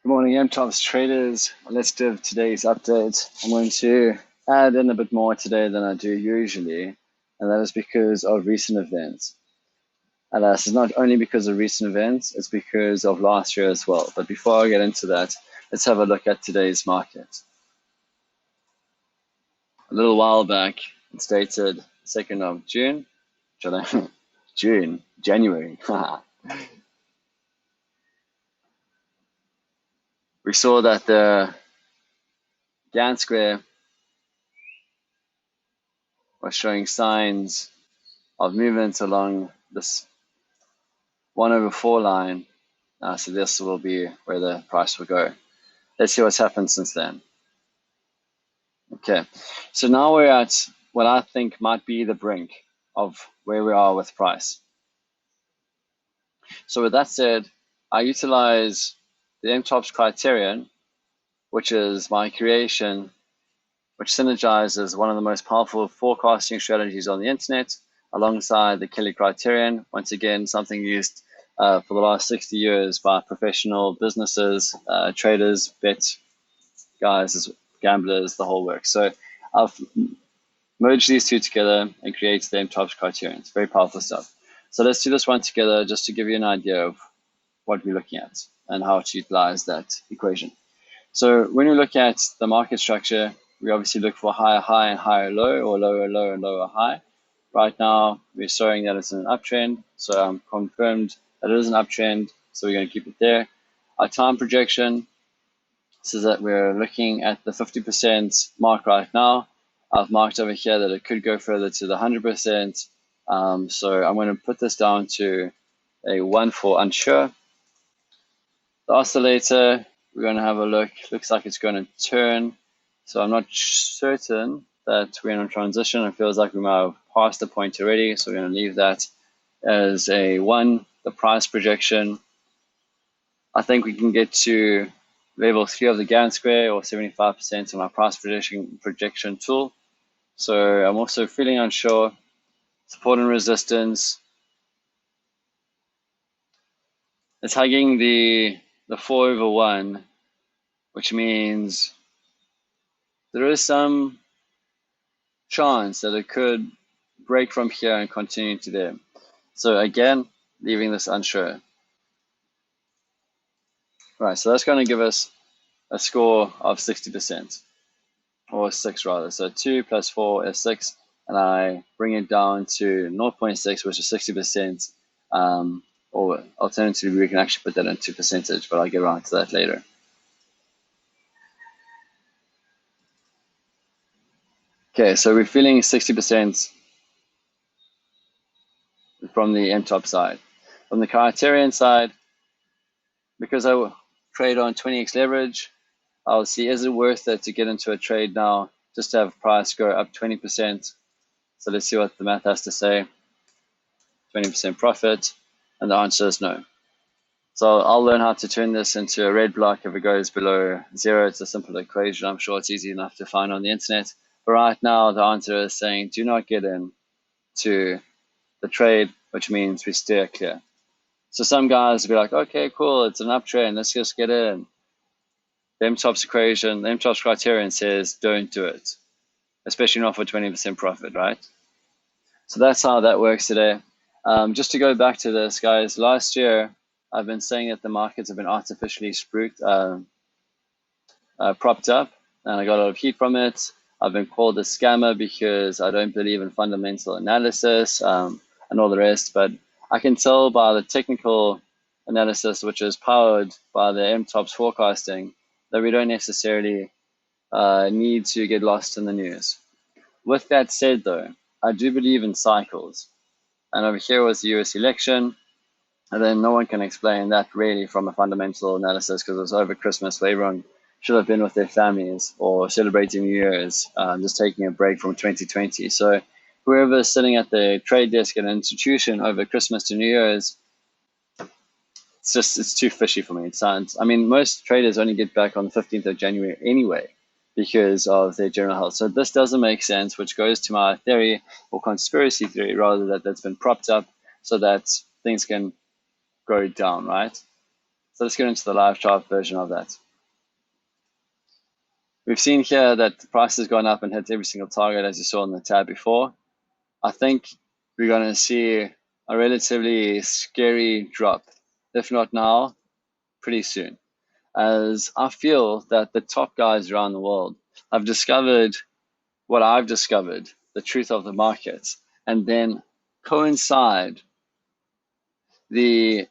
Good morning, MTOPS traders. Let's do today's update. I'm going to add in a bit more today than I do usually, and that is because of recent events. And this is not only because of recent events, it's because of last year as well. But before I get into that, let's have a look at today's market. A little while back, it stated 2nd of June, January. We saw that the Gann Square was showing signs of movement along this 1/4 line. So this will be where the price will go. Let's see what's happened since then. Okay, so now we're at what I think might be the brink of where we are with price. So with that said, I utilize the MTOPS criterion, which is my creation, which synergizes one of the most powerful forecasting strategies on the internet alongside the Kelly criterion. Once again, something used for the last 60 years by professional businesses, traders, bet guys, gamblers, the whole works. So I've merged these two together and created the MTOPS criterion. It's very powerful stuff. So let's do this one together just to give you an idea of what we're looking at and how to utilize that equation. So when we look at the market structure, we obviously look for higher high and higher low, or lower low and lower high. Right now, we're showing that it's an uptrend. So I'm confirmed that it is an uptrend. So we're going to keep it there. Our time projection says that we're looking at the 50% mark right now. I've marked over here that it could go further to the 100%. So I'm going to put this down to a 1 for unsure. The oscillator, we're going to have a look. Looks like it's going to turn. So I'm not certain that we're in a transition. It feels like we might have passed the point already. So we're going to leave that as a 1. The price projection, I think we can get to level 3 of the Gann Square, or 75% on our price projection tool. So I'm also feeling unsure. Support and resistance. It's hugging the 4/1, which means there is some chance that it could break from here and continue to there. So again, leaving this unsure. Right, so that's going to give us a score of 60%, or 6 rather. So 2 plus 4 is 6, and I bring it down to 0.6, which is 60%. Or alternatively, we can actually put that into percentage, but I'll get around to that later. Okay, so we're feeling 60% from the MTOP side. From the criterion side, because I trade on 20x leverage, I'll see, is it worth it to get into a trade now just to have price go up 20%? So let's see what the math has to say. 20% profit, and the answer is no. So I'll learn how to turn this into a red block if it goes below 0. It's a simple equation. I'm sure it's easy enough to find on the internet. But right now, the answer is saying do not get in to the trade, which means we steer clear. So some guys will be like, okay, cool, it's an uptrend, let's just get in. The MTOPS equation, the MTOPS criterion says don't do it, especially not for 20% profit, right? So that's how that works today. Just to go back to this, guys, last year, I've been saying that the markets have been artificially propped up, and I got a lot of heat from it. I've been called a scammer because I don't believe in fundamental analysis and all the rest, but I can tell by the technical analysis, which is powered by the MTOPS forecasting, that we don't necessarily need to get lost in the news. With that said, though, I do believe in cycles. And over here was the US election, and then no one can explain that really from a fundamental analysis because it was over Christmas, where everyone should have been with their families or celebrating New Year's, just taking a break from 2020. So whoever's sitting at the trade desk at an institution over Christmas to New Year's, it's too fishy for me. It sounds, I mean, most traders only get back on the 15th of January anyway because of their general health. So this doesn't make sense, which goes to my theory, or conspiracy theory rather, that's been propped up so that things can go down, right? So let's get into the live chart version of that. We've seen here that the price has gone up and hit every single target, as you saw on the tab before. I think we're going to see a relatively scary drop, if not now, pretty soon, as I feel that the top guys around the world have discovered what I've discovered, the truth of the markets, and then coincide the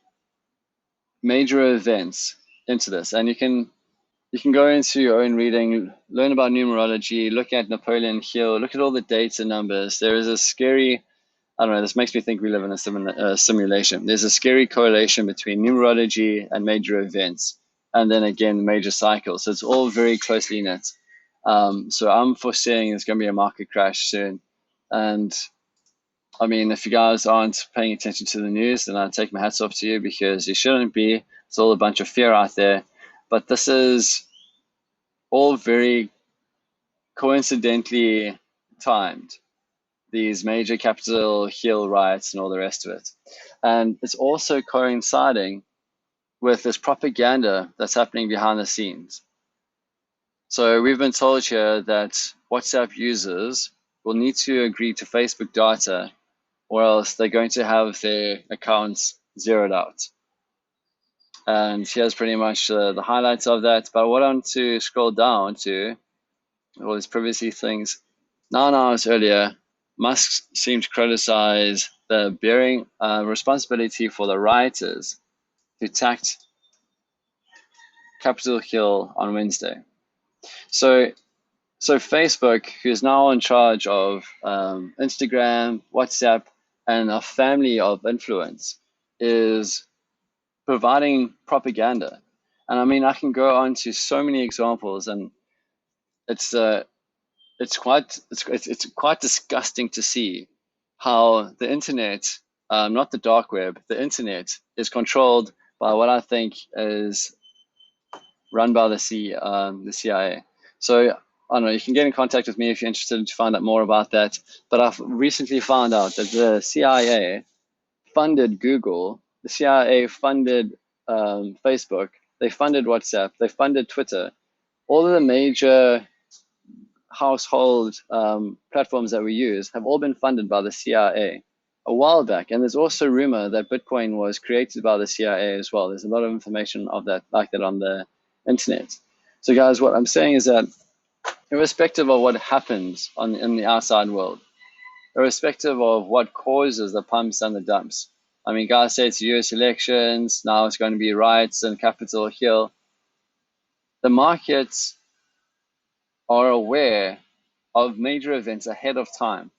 major events into this. And you can go into your own reading, learn about numerology, look at Napoleon Hill, look at all the dates and numbers. There is a scary, I don't know, this makes me think we live in a simulation. There's a scary correlation between numerology and major events, and then again, major cycles. So it's all very closely knit. So I'm foreseeing there's going to be a market crash soon. And I mean, if you guys aren't paying attention to the news, then I take my hats off to you, because you shouldn't be. It's all a bunch of fear out there. But this is all very coincidentally timed, these major Capitol Hill riots and all the rest of it. And it's also coinciding with this propaganda that's happening behind the scenes. So we've been told here that WhatsApp users will need to agree to Facebook data, or else they're going to have their accounts zeroed out. And here's pretty much the highlights of that. But I want to scroll down to all these privacy things. 9 hours earlier, Musk seemed to criticize the bearing responsibility for the rioters who attacked Capitol Hill on Wednesday. So Facebook, who's now in charge of Instagram, WhatsApp, and a family of influence, is providing propaganda. And I mean, I can go on to so many examples, and it's quite disgusting to see how the internet, not the dark web, the internet is controlled by what I think is run by the CIA. So I don't know, you can get in contact with me if you're interested to find out more about that. But I've recently found out that the CIA funded Google, the CIA funded Facebook, they funded WhatsApp, they funded Twitter. All of the major household platforms that we use have all been funded by the CIA a while back. And there's also rumor that Bitcoin was created by the CIA as well. There's a lot of information of that, like that, on the internet. So guys, what I'm saying is that irrespective of what happens in the outside world, irrespective of what causes the pumps and the dumps, I mean, guys say it's US elections, now it's going to be riots in Capitol Hill. The markets are aware of major events ahead of time.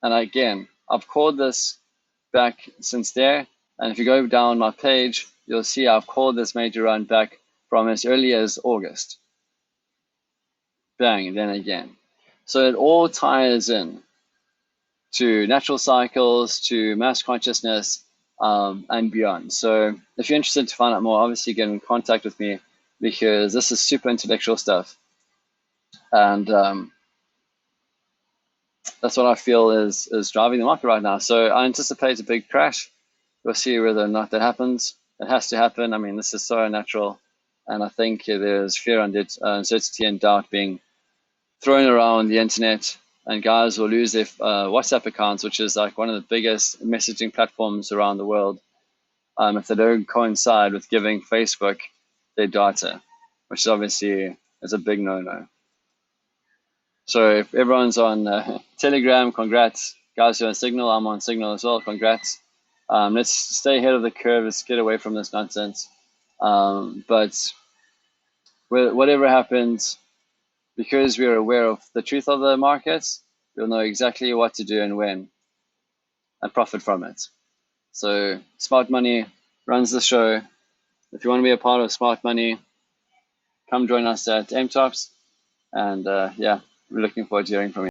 And again, I've called this back since there. And if you go down my page, you'll see I've called this major run back from as early as August. Bang, and then again. So it all ties in to natural cycles, to mass consciousness, and beyond. So if you're interested to find out more, obviously get in contact with me, because this is super intellectual stuff. And that's what I feel is driving the market right now. So I anticipate a big crash. We'll see whether or not that happens. It has to happen. I mean, this is so unnatural. And I think there's fear, uncertainty, and doubt being thrown around the internet. And guys will lose their WhatsApp accounts, which is like one of the biggest messaging platforms around the world, if they don't coincide with giving Facebook their data, which obviously is a big no-no. So if everyone's on Telegram, congrats. Guys who are on Signal, I'm on Signal as well, congrats. Let's stay ahead of the curve. Let's get away from this nonsense. But whatever happens, because we are aware of the truth of the markets, we'll know exactly what to do and when, and profit from it. So Smart Money runs the show. If you want to be a part of Smart Money, come join us at MTOPS. And yeah, we're looking forward to hearing from you.